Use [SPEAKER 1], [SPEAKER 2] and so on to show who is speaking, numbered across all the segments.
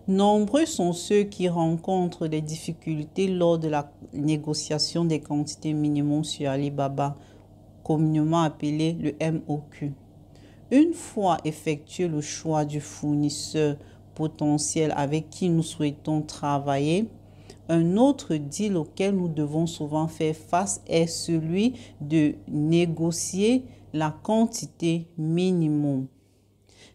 [SPEAKER 1] Nombreux sont ceux qui rencontrent des difficultés lors de la négociation des quantités minimum sur Alibaba, communément appelé le MOQ. Une fois effectué le choix du fournisseur potentiel avec qui nous souhaitons travailler, un autre deal auquel nous devons souvent faire face est celui de négocier la quantité minimum.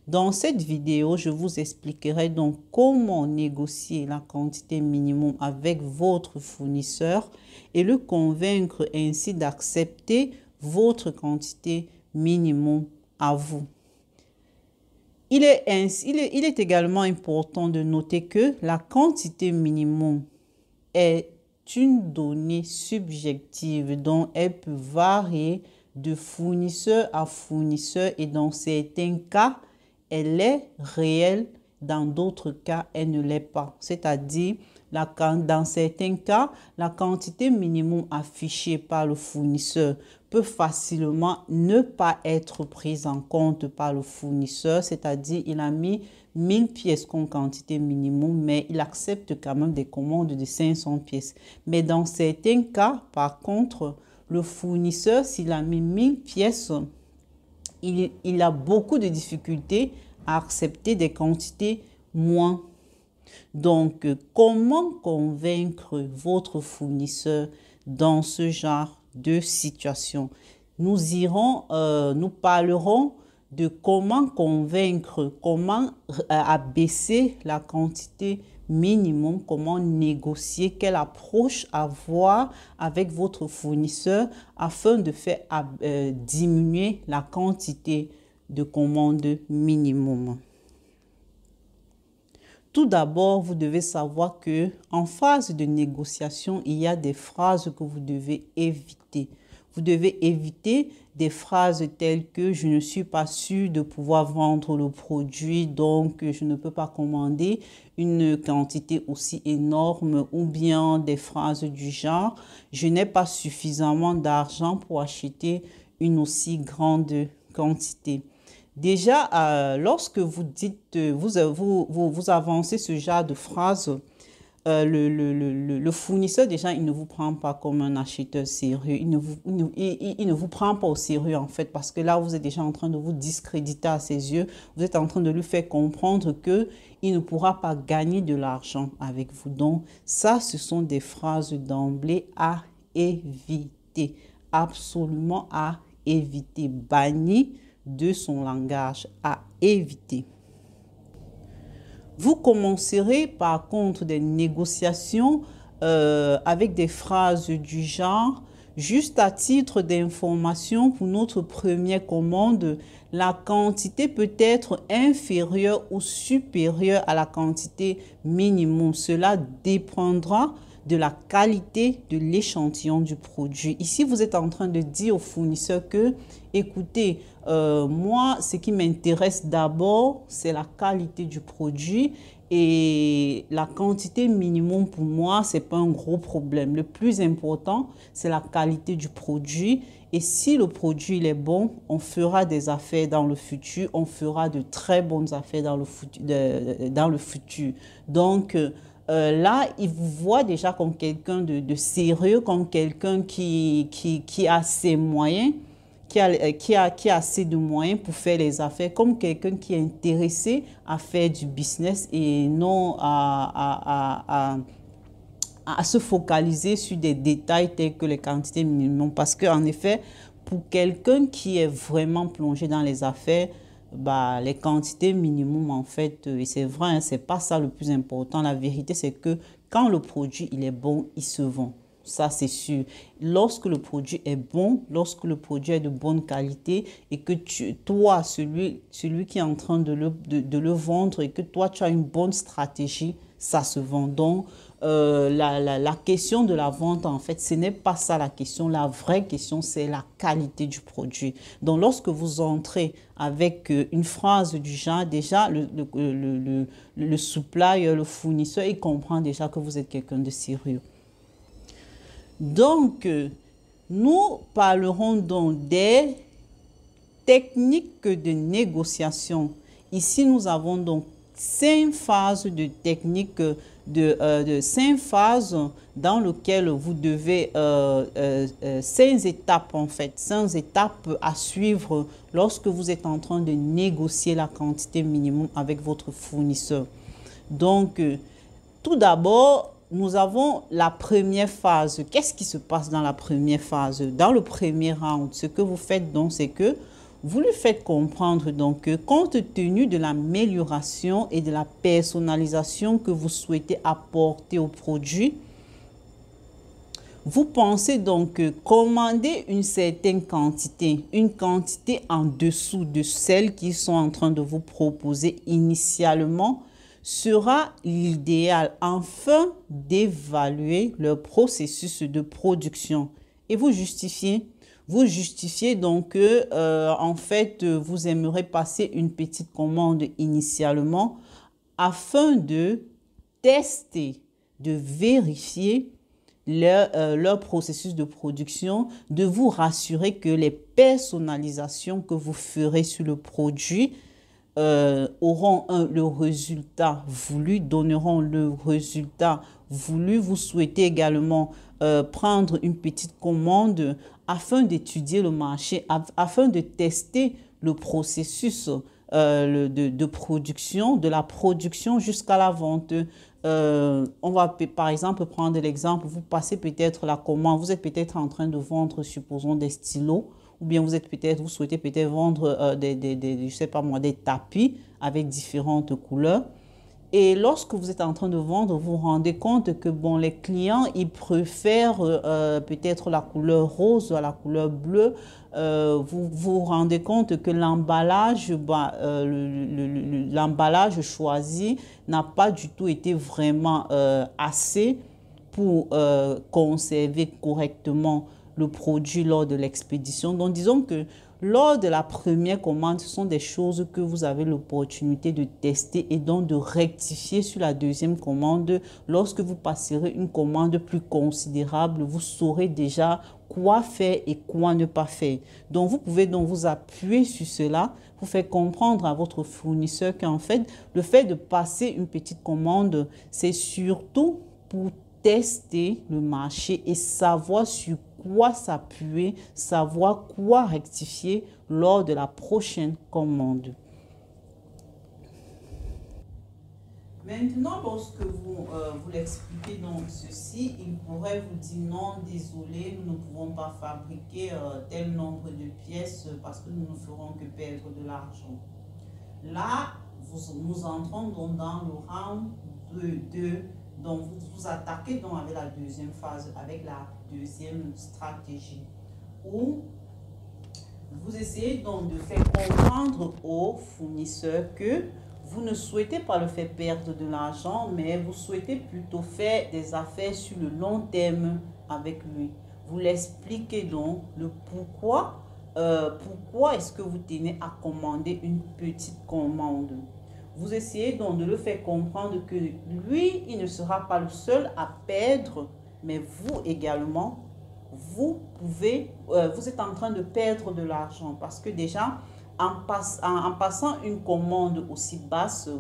[SPEAKER 1] Dans cette vidéo, je vous expliquerai donc comment négocier la quantité minimum avec votre fournisseur et le convaincre ainsi d'accepter votre quantité minimum à vous. Il est également important de noter que la quantité minimum est une donnée subjective dont elle peut varier de fournisseur à fournisseur et dans certains cas, elle est réelle, dans d'autres cas, elle ne l'est pas. C'est-à-dire, dans certains cas, la quantité minimum affichée par le fournisseur peut facilement ne pas être prise en compte par le fournisseur, c'est-à-dire il a mis 1000 pièces comme quantité minimum, mais il accepte quand même des commandes de 500 pièces. Mais dans certains cas, par contre, le fournisseur, s'il a mis 1000 pièces, il a beaucoup de difficultés à accepter des quantités moins. Donc, comment convaincre votre fournisseur dans ce genre de situation? Nous parlerons de comment convaincre, comment abaisser la quantité minimum, comment négocier, quelle approche avoir avec votre fournisseur afin de faire diminuer la quantité de commandes minimum. Tout d'abord, vous devez savoir que en phase de négociation, il y a des phrases que vous devez éviter. Vous devez éviter des phrases telles que « je ne suis pas sûr de pouvoir vendre le produit, donc je ne peux pas commander une quantité aussi énorme » ou bien des phrases du genre « je n'ai pas suffisamment d'argent pour acheter une aussi grande quantité ». Déjà, lorsque vous dites, vous avancez ce genre de phrase, le fournisseur, déjà, il ne vous prend pas comme un acheteur sérieux. Il ne vous prend pas au sérieux, en fait, parce que là, vous êtes déjà en train de vous discréditer à ses yeux. Vous êtes en train de lui faire comprendre qu'il ne pourra pas gagner de l'argent avec vous. Donc, ça, ce sont des phrases d'emblée à éviter. Absolument à éviter. Banni de son langage, à éviter. Vous commencerez par contre des négociations avec des phrases du genre « juste à titre d'information pour notre première commande, la quantité peut être inférieure ou supérieure à la quantité minimum. Cela dépendra de la qualité de l'échantillon du produit. » Ici, vous êtes en train de dire au fournisseur que, écoutez, moi, ce qui m'intéresse d'abord, c'est la qualité du produit et la quantité minimum pour moi, ce n'est pas un gros problème. Le plus important, c'est la qualité du produit. Et si le produit il est bon, on fera des affaires dans le futur, on fera de très bonnes affaires dans le futur. Donc, là, il vous voit déjà comme quelqu'un de sérieux, comme quelqu'un qui a ses moyens, qui a assez de moyens pour faire les affaires, comme quelqu'un qui est intéressé à faire du business et non à se focaliser sur des détails tels que les quantités minimum. Parce qu'en effet, pour quelqu'un qui est vraiment plongé dans les affaires, les quantités minimum, en fait, et c'est vrai, hein, c'est pas ça le plus important. La vérité, c'est que quand le produit il est bon, il se vend. Ça, c'est sûr. Lorsque le produit est bon, lorsque le produit est de bonne qualité et que toi, celui qui est en train de le vendre et que toi, tu as une bonne stratégie, ça se vend. Donc, la question de la vente, en fait, ce n'est pas ça la question. La vraie question, c'est la qualité du produit. Donc, lorsque vous entrez avec une phrase du genre, déjà, le supplier, le fournisseur, il comprend déjà que vous êtes quelqu'un de sérieux. Donc, nous parlerons donc des techniques de négociation. Ici, nous avons donc 5 phases de technique, de 5 phases dans lesquelles vous devez, 5 étapes en fait, 5 étapes à suivre lorsque vous êtes en train de négocier la quantité minimum avec votre fournisseur. Donc, tout d'abord, nous avons la première phase. Qu'est-ce qui se passe dans la première phase? Dans le premier round, ce que vous faites donc, c'est que vous lui faites comprendre donc que compte tenu de l'amélioration et de la personnalisation que vous souhaitez apporter au produit, vous pensez donc que commander une certaine quantité, une quantité en dessous de celle qu'ils sont en train de vous proposer initialement, sera l'idéal afin d'évaluer leur processus de production. Et vous justifiez donc que, en fait, vous aimeriez passer une petite commande initialement afin de tester, de vérifier leur processus de production, de vous rassurer que les personnalisations que vous ferez sur le produit auront le résultat voulu, donneront le résultat voulu. Vous souhaitez également prendre une petite commande afin d'étudier le marché, afin de tester le processus de production, de la production jusqu'à la vente. On va par exemple prendre l'exemple, vous passez peut-être la commande, vous êtes peut-être en train de vendre, supposons, des stylos, ou bien vous souhaitez peut-être vendre je sais pas moi, des tapis avec différentes couleurs. Et lorsque vous êtes en train de vendre, vous vous rendez compte que bon, les clients, ils préfèrent peut-être la couleur rose à la couleur bleue. Vous vous rendez compte que l'emballage, l'emballage choisi n'a pas du tout été vraiment assez pour conserver correctement le produit lors de l'expédition. Donc, disons que lors de la première commande, ce sont des choses que vous avez l'opportunité de tester et donc de rectifier sur la deuxième commande. Lorsque vous passerez une commande plus considérable, vous saurez déjà quoi faire et quoi ne pas faire. Donc, vous pouvez donc vous appuyer sur cela pour faire comprendre à votre fournisseur qu'en fait, le fait de passer une petite commande, c'est surtout pour tester le marché et savoir sur quoi s'appuyer, savoir quoi rectifier lors de la prochaine commande. Maintenant, lorsque vous l'expliquez donc ceci, il pourrait vous dire non, désolé, nous ne pouvons pas fabriquer tel nombre de pièces parce que nous ne ferons que perdre de l'argent. Là, nous entrons donc dans le round 2. Donc, vous attaquez donc avec la deuxième phase, avec la deuxième stratégie, où vous essayez donc de faire comprendre au fournisseur que vous ne souhaitez pas le faire perdre de l'argent, mais vous souhaitez plutôt faire des affaires sur le long terme avec lui. Vous l'expliquez donc le pourquoi, pourquoi est-ce que vous tenez à commander une petite commande. Vous essayez donc de le faire comprendre que lui, il ne sera pas le seul à perdre, mais vous également, vous êtes en train de perdre de l'argent parce que déjà, en passant une commande aussi basse,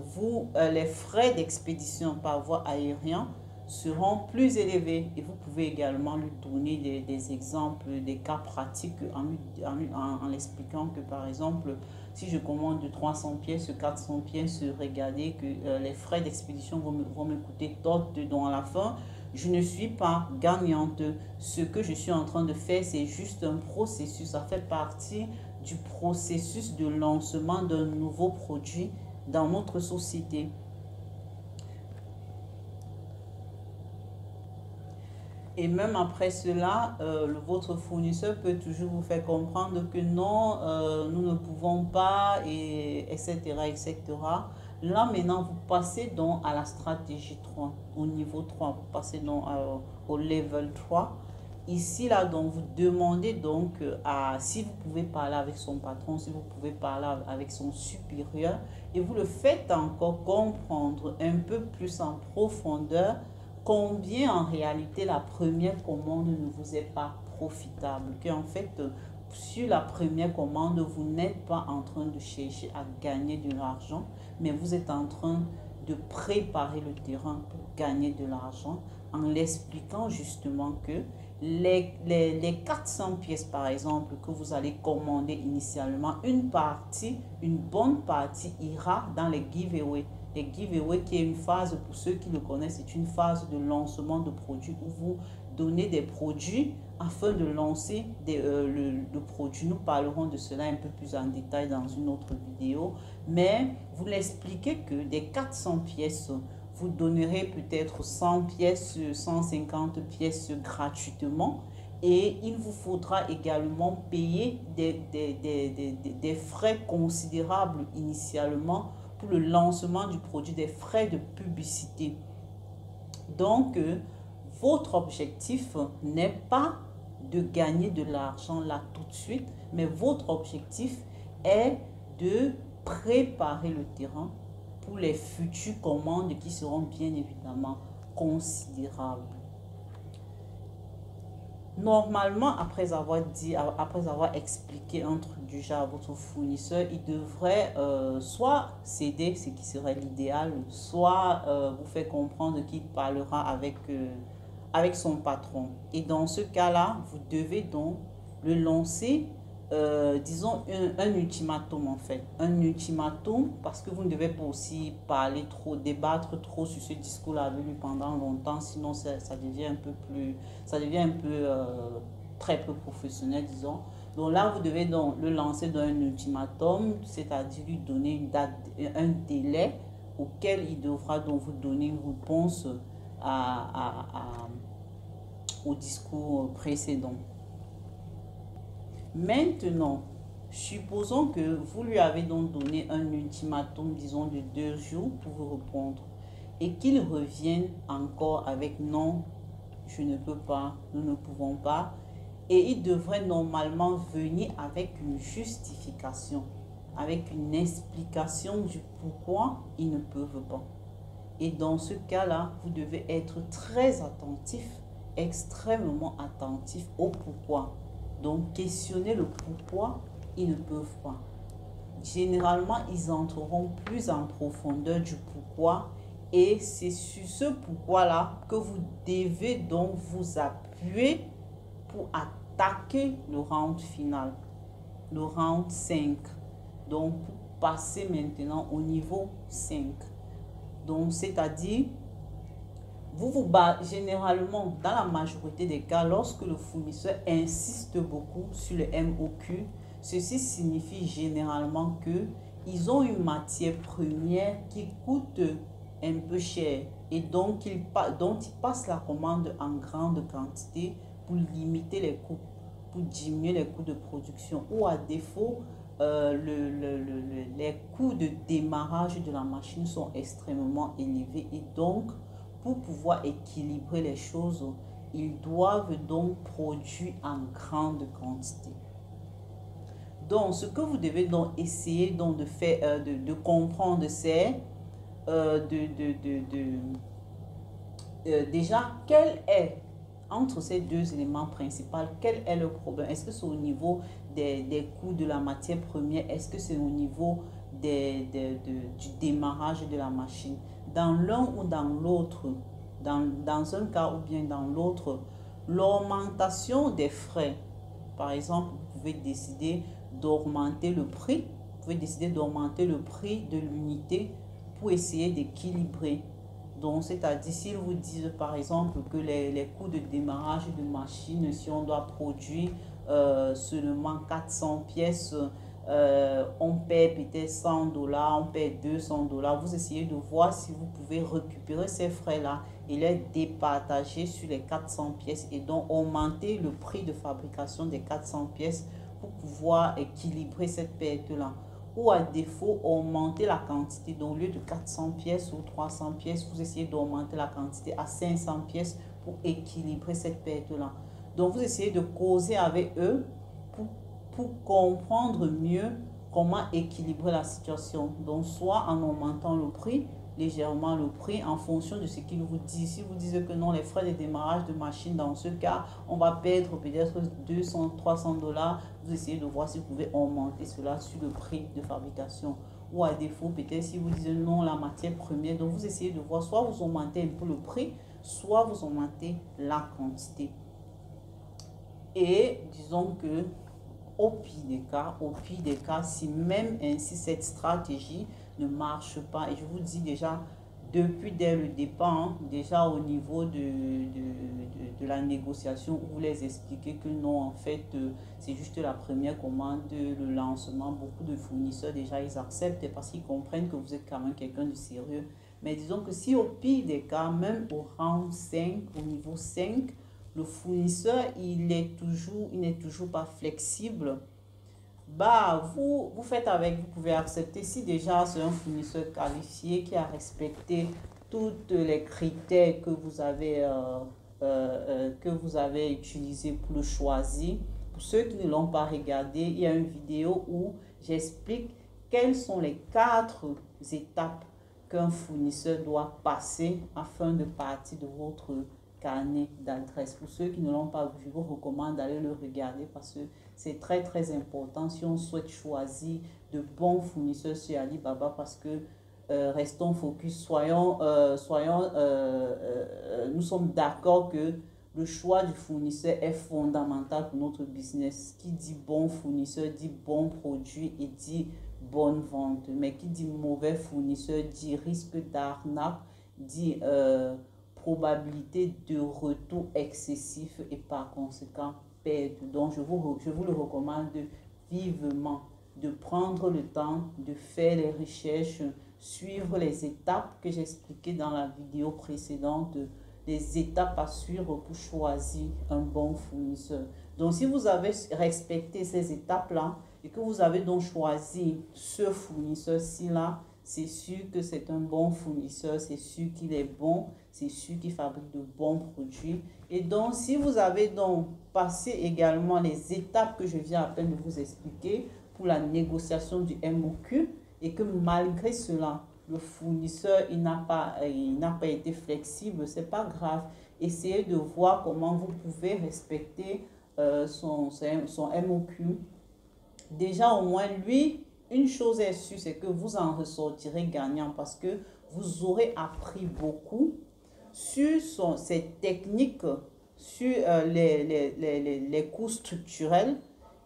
[SPEAKER 1] les frais d'expédition par voie aérienne seront plus élevés et vous pouvez également lui donner des exemples, des cas pratiques en l'expliquant que par exemple, si je commande de 300 pièces, 400 pièces, regardez que les frais d'expédition vont me coûter tant, donc à la fin, je ne suis pas gagnante. Ce que je suis en train de faire, c'est juste un processus. Ça fait partie du processus de lancement d'un nouveau produit dans notre société. Et même après cela, votre fournisseur peut toujours vous faire comprendre que non, nous ne pouvons pas, etc., etc. Là, maintenant, vous passez donc à la stratégie 3, au niveau 3. Vous passez donc au level 3. Ici, là, donc, vous demandez donc si vous pouvez parler avec son patron, si vous pouvez parler avec son supérieur, et vous le faites encore comprendre un peu plus en profondeur combien en réalité la première commande ne vous est pas profitable, qu'en fait sur la première commande, vous n'êtes pas en train de chercher à gagner de l'argent, mais vous êtes en train de préparer le terrain pour gagner de l'argent en l'expliquant justement que les 400 pièces par exemple que vous allez commander initialement, une bonne partie ira dans les giveaways. Les giveaways qui est une phase, pour ceux qui le connaissent, c'est une phase de lancement de produits où vous donnez des produits afin de lancer le produit. Nous parlerons de cela un peu plus en détail dans une autre vidéo, mais vous l'expliquez que des 400 pièces, vous donnerez peut-être 100 pièces, 150 pièces gratuitement et il vous faudra également payer des frais considérables initialement pour le lancement du produit, des frais de publicité. Donc, votre objectif n'est pas de gagner de l'argent là tout de suite, mais votre objectif est de préparer le terrain pour les futures commandes qui seront bien évidemment considérables. Normalement, après avoir expliqué un truc du genre à votre fournisseur, il devrait soit céder, ce qui serait l'idéal, soit vous faire comprendre qu'il parlera avec son patron. Et dans ce cas-là, vous devez donc le lancer, disons, un ultimatum en fait. Un ultimatum parce que vous ne devez pas aussi parler trop, débattre trop sur ce discours-là avec lui pendant longtemps, sinon ça devient un peu plus, ça devient un peu, très peu professionnel, disons. Donc là, vous devez donc le lancer dans un ultimatum, c'est-à-dire lui donner une date, un délai auquel il devra donc vous donner une réponse au discours précédent. Maintenant, supposons que vous lui avez donc donné un ultimatum, disons, de 2 jours pour vous répondre et qu'il revienne encore avec non, je ne peux pas, nous ne pouvons pas. Et il devrait normalement venir avec une justification, avec une explication du pourquoi ils ne peuvent pas. Et dans ce cas-là, vous devez être très attentif, extrêmement attentif au pourquoi. Donc, questionnez le pourquoi ils ne peuvent pas. Généralement, ils entreront plus en profondeur du pourquoi et c'est sur ce pourquoi-là que vous devez donc vous appuyer pour attaquer le round final, le round 5. Donc, pour passer maintenant au niveau 5. Donc, c'est-à-dire, généralement, dans la majorité des cas, lorsque le fournisseur insiste beaucoup sur le MOQ, ceci signifie généralement qu'ils ont une matière première qui coûte un peu cher et donc ils passent la commande en grande quantité pour limiter les coûts, pour diminuer les coûts de production ou à défaut, les coûts de démarrage de la machine sont extrêmement élevés et donc pour pouvoir équilibrer les choses, ils doivent donc produire en grande quantité. Donc, ce que vous devez donc essayer donc de faire, de comprendre, c'est déjà quel est, entre ces deux éléments principaux, quel est le problème? Est-ce que c'est au niveau des coûts de la matière première? Est-ce que c'est au niveau du démarrage de la machine? Dans l'un ou dans l'autre, dans un cas ou bien dans l'autre, l'augmentation des frais, par exemple, vous pouvez décider d'augmenter le prix, vous pouvez décider d'augmenter le prix de l'unité pour essayer d'équilibrer. Donc, c'est-à-dire, s'ils vous disent par exemple que les coûts de démarrage de machine, si on doit produire seulement 400 pièces, on paie peut-être 100 $, on paie 200 $. Vous essayez de voir si vous pouvez récupérer ces frais-là et les départager sur les 400 pièces et donc augmenter le prix de fabrication des 400 pièces pour pouvoir équilibrer cette perte-là. Ou à défaut, augmenter la quantité. Donc, au lieu de 400 pièces ou 300 pièces, vous essayez d'augmenter la quantité à 500 pièces pour équilibrer cette perte-là. Donc, vous essayez de causer avec eux pour comprendre mieux comment équilibrer la situation. Donc, soit en augmentant le prix, légèrement le prix en fonction de ce qu'il vous dit. Si vous dites que non, les frais de démarrage de machine, dans ce cas, on va perdre peut-être 200, 300 $, vous essayez de voir si vous pouvez augmenter cela sur le prix de fabrication. Ou à défaut, peut-être si vous dites non, la matière première, donc vous essayez de voir, soit vous augmentez un peu le prix, soit vous augmentez la quantité. Et disons que au pire des cas, si même ainsi cette stratégie ne marche pas, et je vous dis déjà depuis dès le départ, hein, déjà au niveau de la négociation, vous les expliquez que non, en fait, c'est juste la première commande, le lancement. Beaucoup de fournisseurs, déjà, ils acceptent parce qu'ils comprennent que vous êtes quand même quelqu'un de sérieux. Mais disons que si au pire des cas, même au rang 5, au niveau 5, le fournisseur, il n'est toujours pas flexible, bah, vous faites avec, vous pouvez accepter. Si déjà c'est un fournisseur qualifié qui a respecté tous les critères que vous avez utilisés pour le choisir. Pour ceux qui ne l'ont pas regardé, il y a une vidéo où j'explique quelles sont les 4 étapes qu'un fournisseur doit passer afin de partir de votre carnet d'adresse. Pour ceux qui ne l'ont pas vu, je vous recommande d'aller le regarder parce que c'est très très important si on souhaite choisir de bons fournisseurs sur Alibaba, parce que restons focus, nous sommes d'accord que le choix du fournisseur est fondamental pour notre business. Qui dit bon fournisseur dit bon produit et dit bonne vente, mais qui dit mauvais fournisseur dit risque d'arnaque, dit probabilité de retour excessif et par conséquent perte. Donc je vous le recommande vivement de prendre le temps de faire les recherches, suivre les étapes que j'expliquais dans la vidéo précédente, les étapes à suivre pour choisir un bon fournisseur. Donc si vous avez respecté ces étapes-là et que vous avez donc choisi ce fournisseur-ci là, c'est sûr que c'est un bon fournisseur, c'est sûr qu'il est bon, c'est sûr qu'il fabrique de bons produits. Et donc, si vous avez donc passé également les étapes que je viens à peine de vous expliquer pour la négociation du MOQ et que malgré cela, le fournisseur il n'a pas été flexible, c'est pas grave. Essayez de voir comment vous pouvez respecter son MOQ. Déjà, au moins, lui, une chose est sûre, c'est que vous en ressortirez gagnant parce que vous aurez appris beaucoup sur ses techniques, sur les coûts structurels,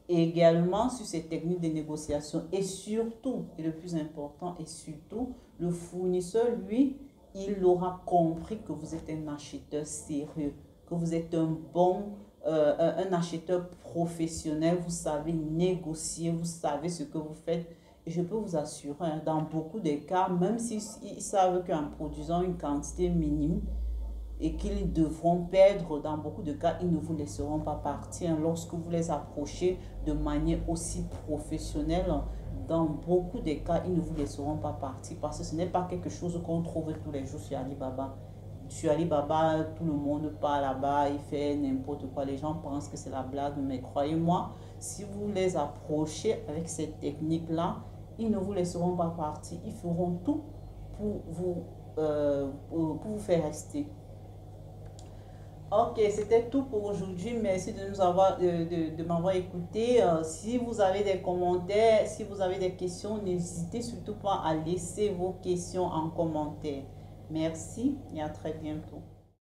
[SPEAKER 1] et également sur ses techniques de négociation. Et surtout, et le plus important, et surtout, le fournisseur, lui, il aura compris que vous êtes un acheteur sérieux, que vous êtes un acheteur professionnel, vous savez négocier, vous savez ce que vous faites. Et je peux vous assurer, hein, dans beaucoup de cas, même s'ils savent qu'en produisant une quantité minime et qu'ils devront perdre, dans beaucoup de cas, ils ne vous laisseront pas partir. Lorsque vous les approchez de manière aussi professionnelle, dans beaucoup de cas, ils ne vous laisseront pas partir parce que ce n'est pas quelque chose qu'on trouve tous les jours sur Alibaba. Sur Alibaba, tout le monde part là-bas, il fait n'importe quoi. Les gens pensent que c'est la blague, mais croyez-moi, si vous les approchez avec cette technique-là, ils ne vous laisseront pas partir. Ils feront tout pour vous faire rester. Ok, c'était tout pour aujourd'hui. Merci de m'avoir écouté. Si vous avez des commentaires, si vous avez des questions, n'hésitez surtout pas à laisser vos questions en commentaire. Merci et à très bientôt.